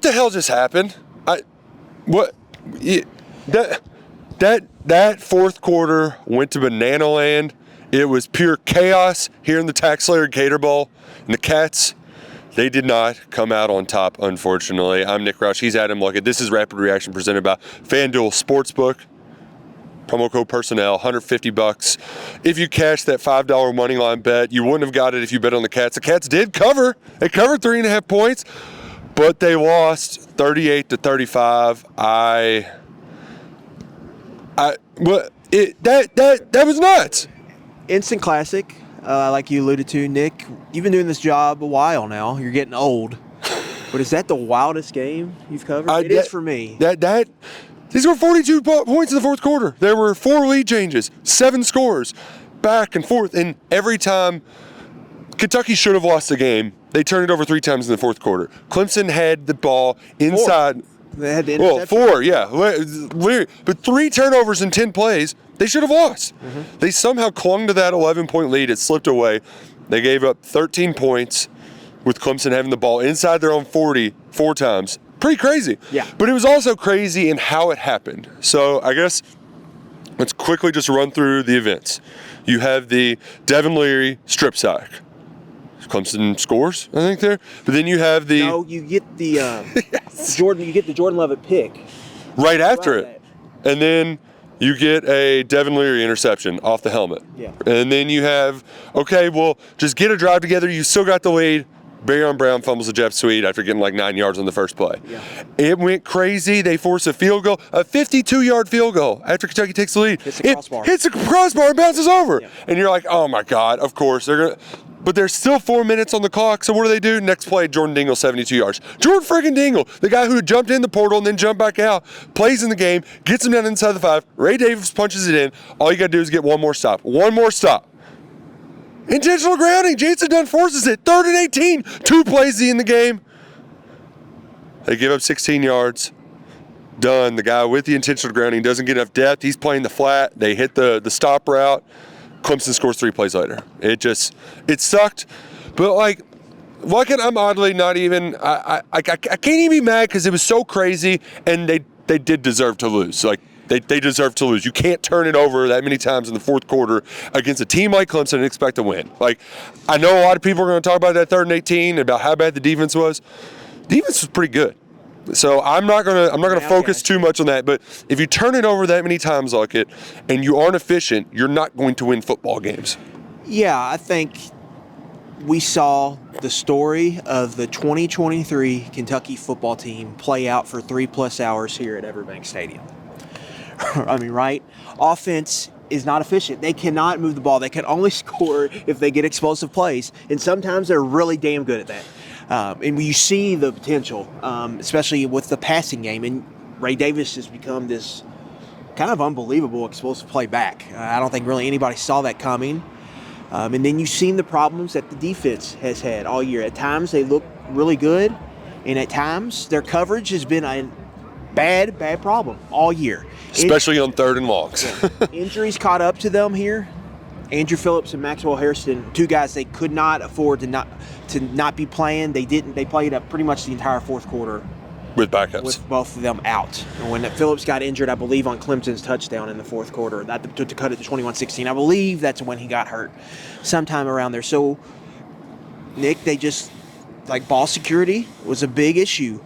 the hell just happened? That fourth quarter went to banana land. It was pure chaos here in the Tax Slayer Gator Bowl. And the Cats, they did not come out on top, unfortunately. I'm Nick Roush. He's Adam Luckett. This is Rapid Reaction presented by FanDuel Sportsbook. Promo code personnel, $150. If you cashed that $5 money line bet, you wouldn't have got it if you bet on the Cats. The Cats did cover. They covered 3.5 points, but they lost 38-35. That was nuts. Instant classic, like you alluded to, Nick. You've been doing this job a while now. You're getting old. But is that the wildest game you've covered? It is for me. These were 42 points in the fourth quarter. There were 4 lead changes, 7 scores, back and forth. And every time Kentucky should have lost the game, they turned it over 3 times in the fourth quarter. Clemson had the ball inside. 4. They had the interception. 4, yeah. But 3 turnovers in 10 plays, they should have lost. Mm-hmm. They somehow clung to that 11-point lead. It slipped away. They gave up 13 points with Clemson having the ball inside their own 40 4 times. Pretty crazy. Yeah. But it was also crazy in how it happened. So I guess let's quickly just run through the events. You have the Devin Leary strip sack. Clemson scores, I think there. But then you have the you get the yes. Jordan Lovett pick right after it. And then you get a Devin Leary interception off the helmet. Yeah. And then you have, okay, well, just get a drive together. You still got the lead. Baryon Brown fumbles to Jeff Sweet after getting like 9 yards on the first play. Yeah. It went crazy. They force a field goal, a 52-yard field goal after Kentucky takes the lead. Hits the crossbar. Hits the crossbar and bounces over. Yeah. And you're like, oh my God, of course. But there's still 4 minutes on the clock, so what do? Next play, Jordan Dingle, 72 yards. Jordan friggin' Dingle, the guy who jumped in the portal and then jumped back out, plays in the game, gets him down inside the 5. Ray Davis punches it in. All you got to do is get one more stop. One more stop. Intentional grounding. Jason Dunn forces it. 3rd and 18. 2 plays in the game. They give up 16 yards. Dunn, the guy with the intentional grounding, doesn't get enough depth. He's playing the flat. They hit the stop route. Clemson scores 3 plays later. It sucked. But I'm oddly not even, I can't even be mad because it was so crazy and they did deserve to lose. They deserve to lose. You can't turn it over that many times in the fourth quarter against a team like Clemson and expect to win. I know a lot of people are going to talk about that 3rd and 18 about how bad the defense was. Defense was pretty good. So I'm not gonna focus too much on that. But if you turn it over that many times like it and you aren't efficient, you're not going to win football games. Yeah, I think we saw the story of the 2023 Kentucky football team play out for 3+ hours here at EverBank Stadium. I mean, right? Offense is not efficient. They cannot move the ball. They can only score if they get explosive plays. And sometimes they're really damn good at that. And you see the potential, especially with the passing game. And Ray Davis has become this kind of unbelievable explosive play back. I don't think really anybody saw that coming. And then you've seen the problems that the defense has had all year. At times they look really good. And at times their coverage has been a bad problem all year. Especially on 3rd and longs. Injuries caught up to them here. Andrew Phillips and Maxwell Hairston, 2 guys they could not afford to not be playing. They didn't. They played up pretty much the entire fourth quarter with backups. With both of them out. And when Phillips got injured, I believe on Clemson's touchdown in the fourth quarter, to cut it to 21-16. I believe that's when he got hurt, sometime around there. So, Nick, they just ball security was a big issue.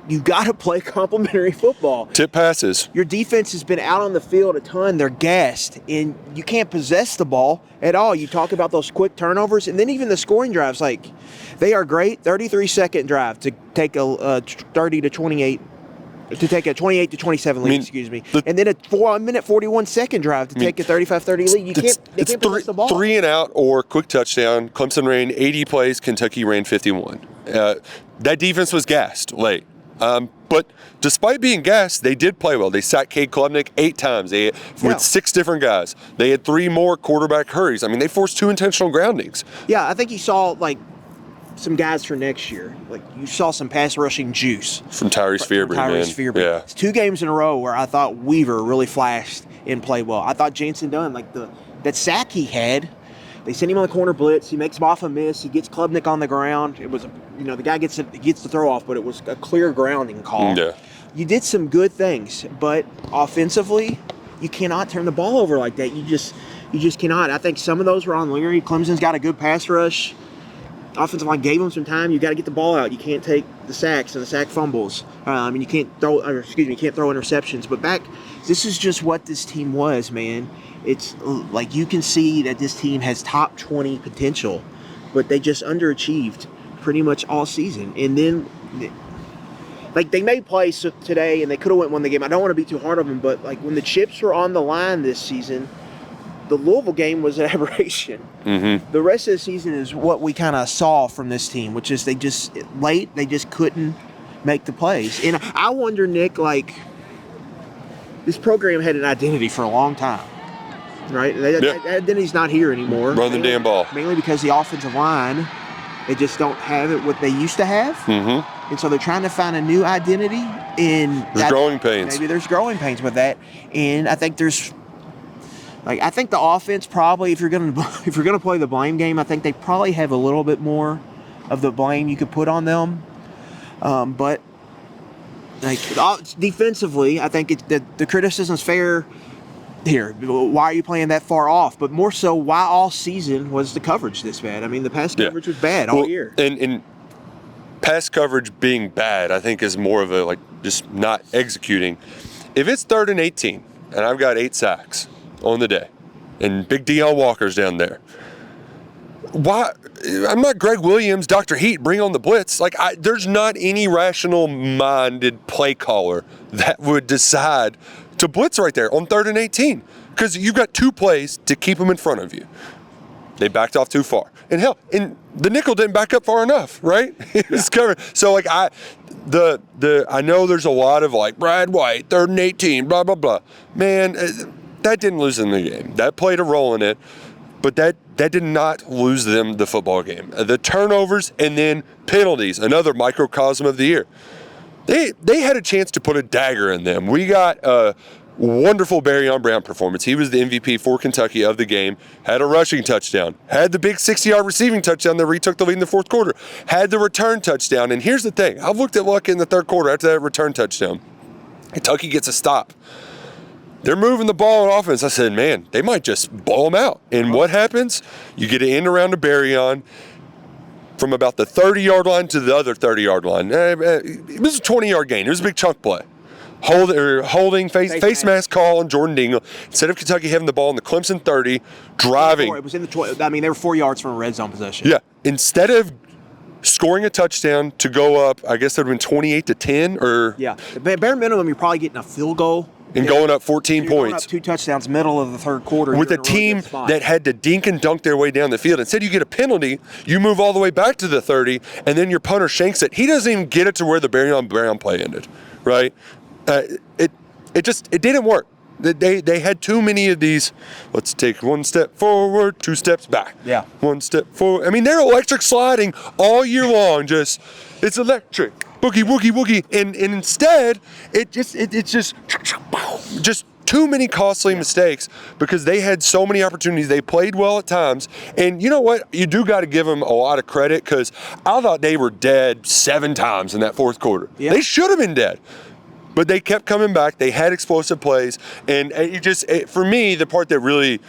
You got to play complementary football. Tip passes. Your defense has been out on the field a ton. They're gassed, and you can't possess the ball at all. You talk about those quick turnovers, and then even the scoring drives, they are great. 33-second drive to take a 30 to 28, to take a 28 to 27 lead. And then a 1-minute 41-second drive to take a 35-30 lead. They can't possess the ball. 3 and out or quick touchdown. Clemson ran 80 plays. Kentucky ran 51. That defense was gassed late. But despite being gassed, they did play well. They sacked Cade Klubnik 8 times with 6 different guys. They had 3 more quarterback hurries. I mean, they forced 2 intentional groundings. Yeah, I think you saw, some guys for next year. You saw some pass rushing juice. From Tyrese Fearbury, Yeah. It's 2 games in a row where I thought Weaver really flashed and played well. I thought Jansen Dunn, that sack he had, They send him on the corner blitz. He makes him off a miss. He gets Klubnik on the ground. It was, the guy gets the throw off, but it was a clear grounding call. Yeah. You did some good things, but offensively, you cannot turn the ball over like that. You just cannot. I think some of those were on Leary. Clemson's got a good pass rush. Offensive line gave him some time. You got to get the ball out. You can't take the sacks and the sack fumbles. You can't throw interceptions. But this is just what this team was, man. It's like you can see that this team has top 20 potential, but they just underachieved pretty much all season. And then, like, they made plays today, and they could have won the game. I don't want to be too hard on them, but like when the chips were on the line this season, the Louisville game was an aberration. Mm-hmm. The rest of the season is what we kind of saw from this team, which is they just couldn't make the plays. And I wonder, Nick, like, this program had an identity for a long time, right? That identity's not here anymore. Run the damn ball. Mainly because the offensive line, they just don't have it what they used to have. Mm-hmm. And so they're trying to find a new identity. And there's growing pains. Maybe there's growing pains with that. And I think I think the offense probably, if you're gonna play the blame game, I think they probably have a little bit more of the blame you could put on them. But like defensively, I think the criticism's fair here. Why are you playing that far off? But more so, why all season was the coverage this bad? I mean, the pass coverage was bad all year. And pass coverage being bad, I think, is more of a like just not executing. If it's 3rd and 18, and I've got 8 sacks on the day, and Big Deion Walker's down there. Why? I'm not Greg Williams, Dr. Heat, bring on the blitz. Like, there's not any rational-minded play caller that would decide to blitz right there on 3rd and 18 because you've got 2 plays to keep them in front of you. They backed off too far. And hell, the nickel didn't back up far enough, right? It's covered. So, like, I know there's a lot of, like, Brad White, 3rd and 18, blah, blah, blah. Man, that didn't lose them the game. That played a role in it, but that did not lose them the football game. The turnovers and then penalties, another microcosm of the year. They had a chance to put a dagger in them. We got a wonderful Barryon Brown performance. He was the MVP for Kentucky of the game, had a rushing touchdown, had the big 60-yard receiving touchdown that retook the lead in the 4th quarter, had the return touchdown. And here's the thing. I've looked at luck in the 3rd quarter after that return touchdown. Kentucky gets a stop. They're moving the ball on offense. I said, man, they might just blow them out. And what happens? You get an end around to Barryon from about the 30-yard line to the other 30-yard line. It was a 20-yard gain. It was a big chunk play. Holding face mask call on Jordan Dingle. Instead of Kentucky having the ball in the Clemson 30, driving. It was in the they were 4 yards from a red zone possession. Yeah. Instead of scoring a touchdown to go up, I guess that would have been 28-10 or. Yeah. Bare minimum, you're probably getting a field goal. And going up 14 points. Going up 2 touchdowns middle of the 3rd quarter. With a team that had to dink and dunk their way down the field. Instead, you get a penalty, you move all the way back to the 30, and then your punter shanks it. He doesn't even get it to where the Barryon Brown play ended, right? It didn't work. They had too many of these, let's take 1 step forward, 2 steps back. Yeah. 1 step forward. I mean, they're electric sliding all year long. It's electric. Boogie, woogie, woogie. And instead, it's just too many costly mistakes because they had so many opportunities. They played well at times. And you know what? You do got to give them a lot of credit because I thought they were dead 7 times in that 4th quarter. Yeah. They should have been dead. But they kept coming back. They had explosive plays. And for me, the part that really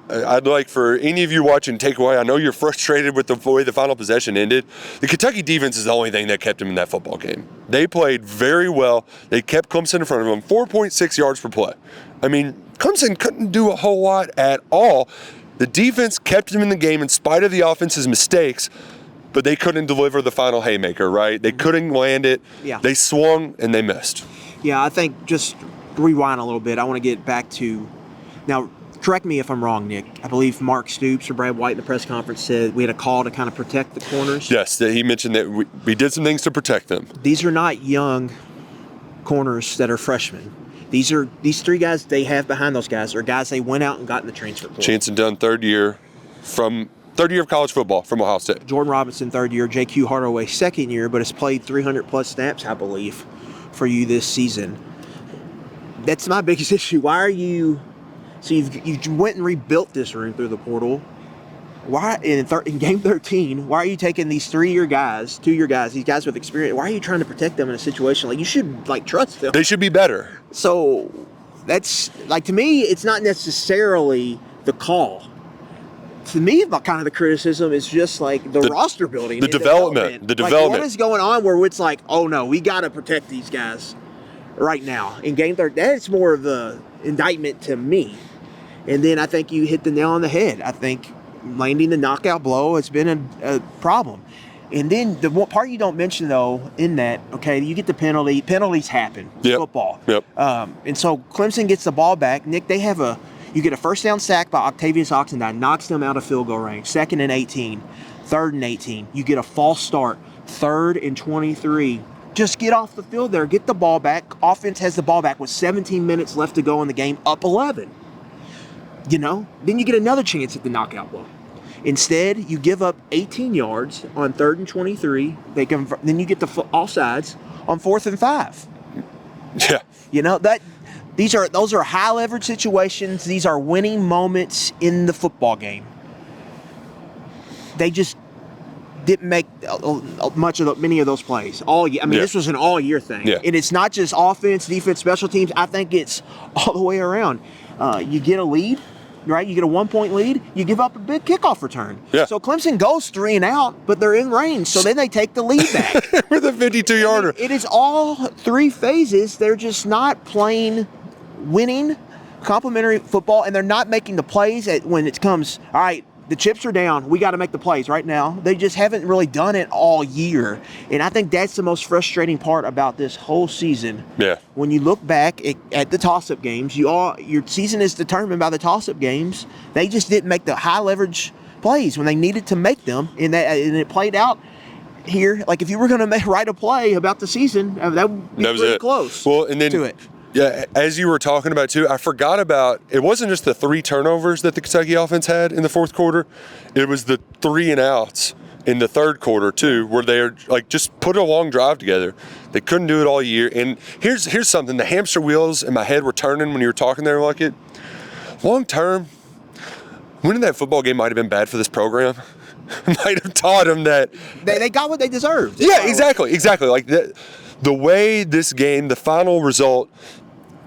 I'd like for any of you watching take away, I know you're frustrated with the way the final possession ended. The Kentucky defense is the only thing that kept them in that football game. They played very well. They kept Clemson in front of them, 4.6 yards per play. I mean, Clemson couldn't do a whole lot at all. The defense kept them in the game in spite of the offense's mistakes, but they couldn't deliver the final haymaker, right? They couldn't land it. Yeah. They swung and they missed. Yeah, I think just rewind a little bit. I want to get back to now. Correct me if I'm wrong, Nick. I believe Mark Stoops or Brad White in the press conference said we had a call to kind of protect the corners. Yes, he mentioned that we did some things to protect them. These are not young corners that are freshmen. These 3 guys they have behind those guys are guys they went out and got in the transfer portal. Chanson Dunn, third year of college football from Ohio State. Jordan Robinson, 3rd year. J.Q. Hardaway, 2nd year, but has played 300-plus snaps, I believe, for you this season. That's my biggest issue. Why are you... So you went and rebuilt this room through the portal, why in game 13, why are you taking these 2-year guys, these guys with experience? Why are you trying to protect them in a situation like you should trust them? They should be better. So that's to me, it's not necessarily the call. To me, kind of the criticism is just the roster building, the development. What is going on where it's oh no, we got to protect these guys right now in game 13. That's more of the indictment to me. And then I think you hit the nail on the head. I think landing the knockout blow has been a problem. And then the one part you don't mention, though, in that, okay, you get the penalty. Penalties happen. It's football. Yep. And so Clemson gets the ball back. Nick, you get a first down sack by Octavius Oxendine, knocks them out of field goal range. 2nd and 18, 3rd and 18. You get a false start, 3rd and 23. Just get off the field there, get the ball back. Offense has the ball back with 17 minutes left to go in the game, up 11. Then you get another chance at the knockout blow. Instead, you give up 18 yards on 3rd and 23. Then you get the offsides on 4th and 5. Yeah. Those are high leverage situations. These are winning moments in the football game. They just didn't make many of those plays all year. This was an all year thing, and it's not just offense, defense, special teams. I think it's all the way around. You get a lead. Right, you get a 1-point lead, you give up a big kickoff return. Yeah. So Clemson goes 3 and out, but they're in range. So then they take the lead back with a 52-yarder. It is all 3 phases. They're just not playing winning, complementary football, and they're not making the plays when it comes. All right, the chips are down. We got to make the plays right now. They just haven't really done it all year, and I think that's the most frustrating part about this whole season. Yeah. When you look back at the toss-up games, your season is determined by the toss-up games. They just didn't make the high leverage plays when they needed to make them, and it played out here. If you were going to write a play about the season, that would be pretty close. Well, and then to it. Yeah, as you were talking about too, I forgot about, it wasn't just the 3 turnovers that the Kentucky offense had in the 4th quarter. It was the 3 and outs in the 3rd quarter too, where they're just put a long drive together. They couldn't do it all year. And here's something, the hamster wheels in my head were turning when you were talking there like it. Long term, winning that football game might have been bad for this program. Might have taught them that they got what they deserved. Yeah, exactly. The way this game, the final result,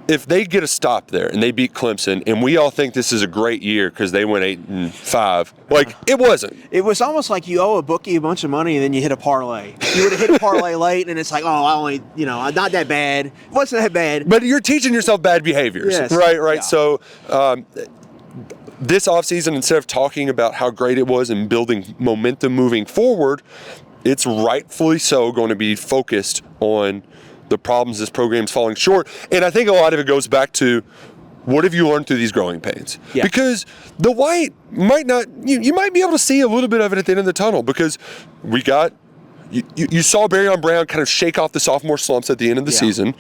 if they get a stop there and they beat Clemson, and we all think this is a great year because they went 8-5, it wasn't. It was almost like you owe a bookie a bunch of money and then you hit a parlay. You would have hit a parlay late, and it's I only, not that bad. It wasn't that bad. But you're teaching yourself bad behaviors, yes. Right. Yeah. So this offseason, instead of talking about how great it was and building momentum moving forward, it's rightfully so going to be focused on the problems this program's falling short. And I think a lot of it goes back to, what have you learned through these growing pains? Yeah. Because the white might not, you might be able to see a little bit of it at the end of the tunnel, because we got, you saw Barryon Brown kind of shake off the sophomore slumps at the end of the season.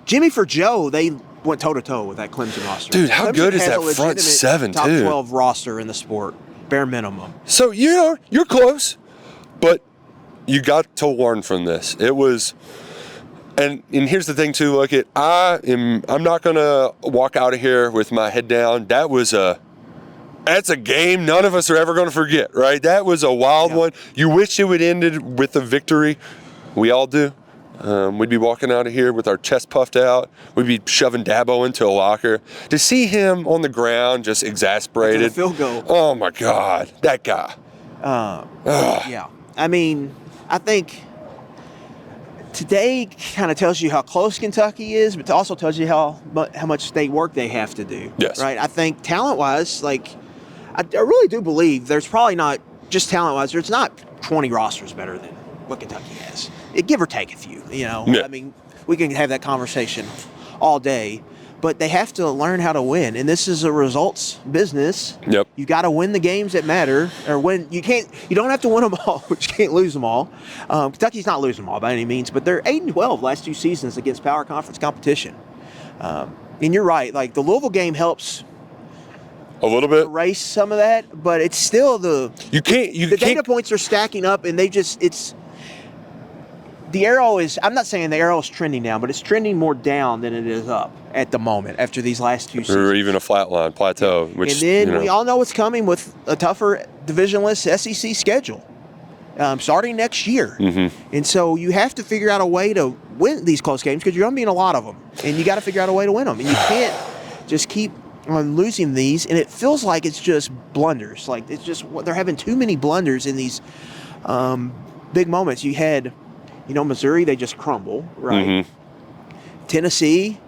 Jimmy for Joe, they went toe-to-toe with that Clemson roster. Dude, how Clemson good is that has a front legitimate seven, top too? Top 12 roster in the sport, bare minimum. So, you're close, but you got to learn from this. It was, and here's the thing too, I'm not gonna walk out of here with my head down. That's a game none of us are ever gonna forget, right? That was a wild one. You wish it would ended with a victory. We all do. We'd be walking out of here with our chest puffed out. We'd be shoving Dabo into a locker. To see him on the ground just exasperated. Field goal. Oh my God, that guy. Yeah. I think today kind of tells you how close Kentucky is, but it also tells you how much state work they have to do. Yes. Right? I think talent-wise, I really do believe there's probably not, just talent-wise, there's not 20 rosters better than what Kentucky has. Give or take a few, Yeah. We can have that conversation all day. But they have to learn how to win, and this is a results business. Yep. You got to win the games that matter, or win. You don't have to win them all, but you can't lose them all. Kentucky's not losing them all by any means, but they're 8-12 last 2 seasons against power conference competition. And you're right, the Louisville game helps a little bit erase some of that, but it's still the data points are stacking up, and the arrow is, I'm not saying the arrow is trending down, but it's trending more down than it is up at the moment after these last 2 seasons. Or even a flat line, plateau. Which, and then we all know what's coming with a tougher divisionless SEC schedule starting next year. And so you have to figure out a way to win these close games because you're going to be in a lot of them. And you got to figure out a way to win them. And you can't just keep on losing these. And it feels like it's just blunders. Like it's just, they're having too many blunders in these big moments. You had, Missouri, they just crumble, right? Tennessee,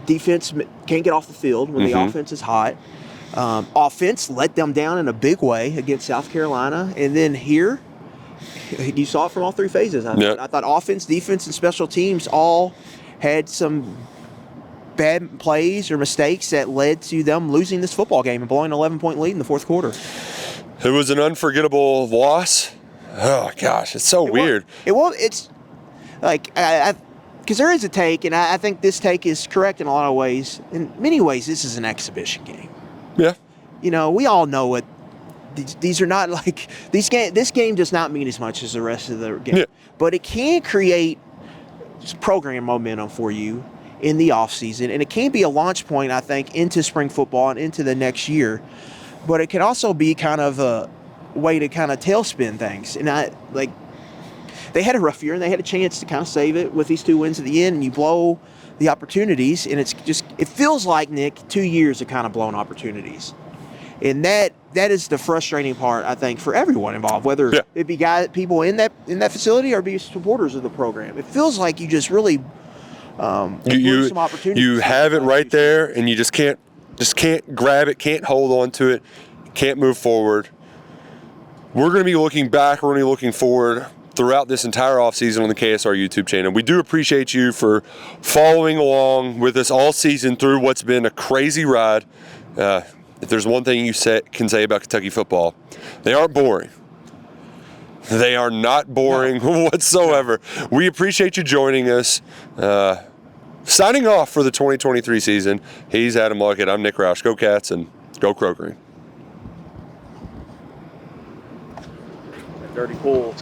defense can't get off the field when the offense is hot. Offense let them down in a big way against South Carolina. And then here, you saw it from all three phases. I thought offense, defense, and special teams all had some bad plays or mistakes that led to them losing this football game and blowing an 11-point lead in the fourth quarter. It was an unforgettable loss. Oh, gosh, it's so weird. It's like, because there is a take, and I think this take is correct in a lot of ways. In many ways, this is an exhibition game. Yeah. We all know what these are not like. This game does not mean as much as the rest of the game. Yeah. But it can create program momentum for you in the offseason, and it can be a launch point, I think, into spring football and into the next year. But it can also be kind of a way to kind of tailspin things. And they had a rough year, and they had a chance to kind of save it with these 2 wins at the end, and you blow the opportunities, and it feels like, Nick, 2 years of kind of blown opportunities. And that is the frustrating part, I think, for everyone involved, whether it be people in that facility or be supporters of the program. It feels like you just really blew some opportunities. You have it right there, and you just can't grab it, can't hold on to it, can't move forward. We're going to be looking back, we're going to be looking forward throughout this entire offseason on the KSR YouTube channel. We do appreciate you for following along with us all season through what's been a crazy ride. If there's one thing you can say about Kentucky football, they aren't boring. They are not boring whatsoever. We appreciate you joining us. Signing off for the 2023 season, he's Adam Luckett. I'm Nick Roush. Go Cats and go Crow Green. Dirty pool.